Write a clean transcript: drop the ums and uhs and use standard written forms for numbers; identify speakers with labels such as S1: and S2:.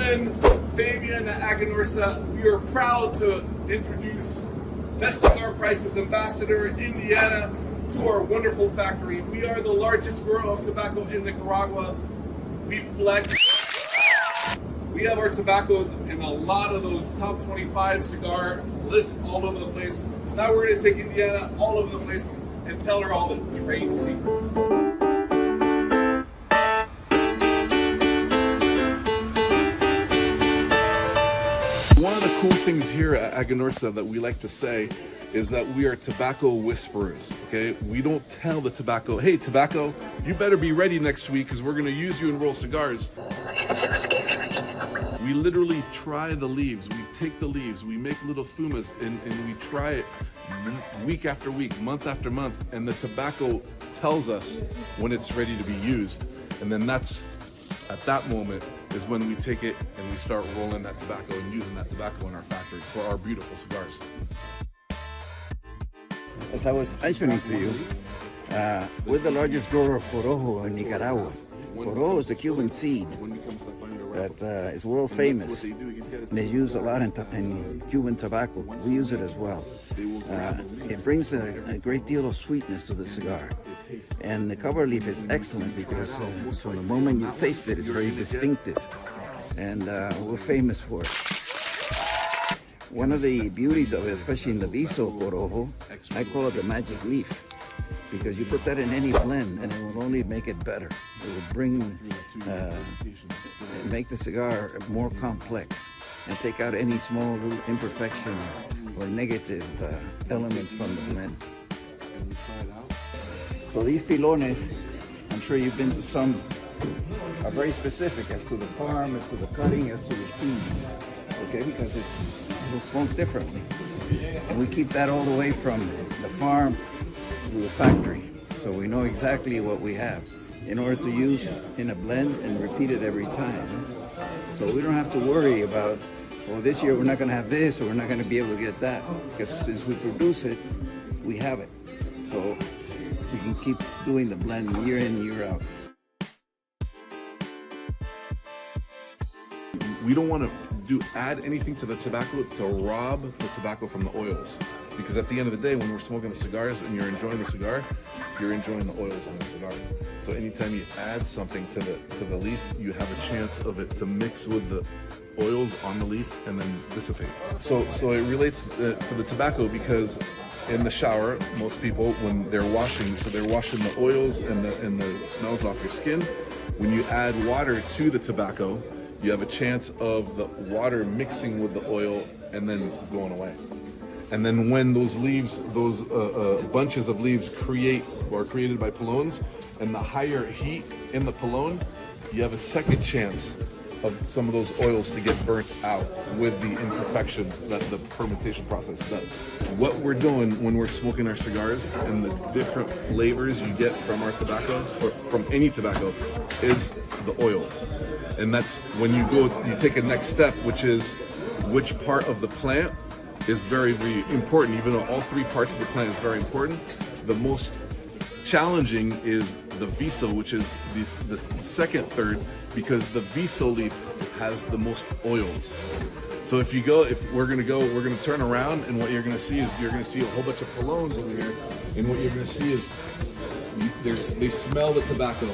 S1: gentlemen, Fabian at Aganorsa, we are proud to introduce Best Cigar Prices Ambassador Indiana to our wonderful factory. We are the largest grower of tobacco in Nicaragua. We flex. We have our tobaccos in a lot of those top 25 cigar lists all over the place. Now we're going to take Indiana all over the place and tell her all the trade secrets. One of the cool things here at Aganorsa that we like to say is that we are tobacco whisperers, okay? We don't tell the tobacco, hey, tobacco, you better be ready next week because we're going to use you and roll cigars. We literally try the leaves, we take the leaves, we make little fumas, and we try it week after week, month after month, and the tobacco tells us when it's ready to be used. And then that's, at that moment, is when we take it and we start rolling that tobacco and using that tobacco in our factory for our beautiful cigars.
S2: As I was mentioning to you, we're the largest grower of Corojo in Nicaragua. Corojo is a Cuban seed that is world famous and is used a lot in Cuban tobacco. We use it as well. It brings a great deal of sweetness to the cigar. And the cover leaf is excellent because from the moment you taste it, it's very distinctive. And we're famous for it. One of the beauties of it, especially in the Viso Corojo, I call it the magic leaf. Because you put that in any blend and it will only make it better. It will bring, make the cigar more complex and take out any small little imperfection or negative elements from the blend. So these pilones, I'm sure you've been to some, are very specific as to the farm, as to the cutting, as to the seeds. Okay, because it'll smoke differently. And we keep that all the way from the farm to the factory. So we know exactly what we have in order to use in a blend and repeat it every time. So we don't have to worry about, well, this year we're not going to have this or we're not going to be able to get that. Because since we produce it, we have it. So we can keep doing the blend year in, year out.
S1: We don't want to add anything to the tobacco to rob the tobacco from the oils. Because at the end of the day, when we're smoking the cigars and you're enjoying the cigar, you're enjoying the oils on the cigar. So anytime you add something to the leaf, you have a chance of it to mix with the oils on the leaf and then dissipate. So it relates for the tobacco because in the shower, most people, when they're washing, so they're washing the oils and the smells off your skin. When you add water to the tobacco, you have a chance of the water mixing with the oil and then going away. And then when those leaves, those bunches of leaves are created by pilones, and the higher heat in the pilone, you have a second chance of some of those oils to get burnt out with the imperfections that the fermentation process does. What we're doing when we're smoking our cigars and the different flavors you get from our tobacco, or from any tobacco, is the oils. And that's when you take a next step, which is which part of the plant is very, very important. Even though all three parts of the plant is very important, the most challenging is the Viso, which is the second third, because the Viso leaf has the most oils. So if we're gonna turn around, and what you're gonna see is you're gonna see a whole bunch of pilones over here, and what you're gonna see is they smell the tobacco,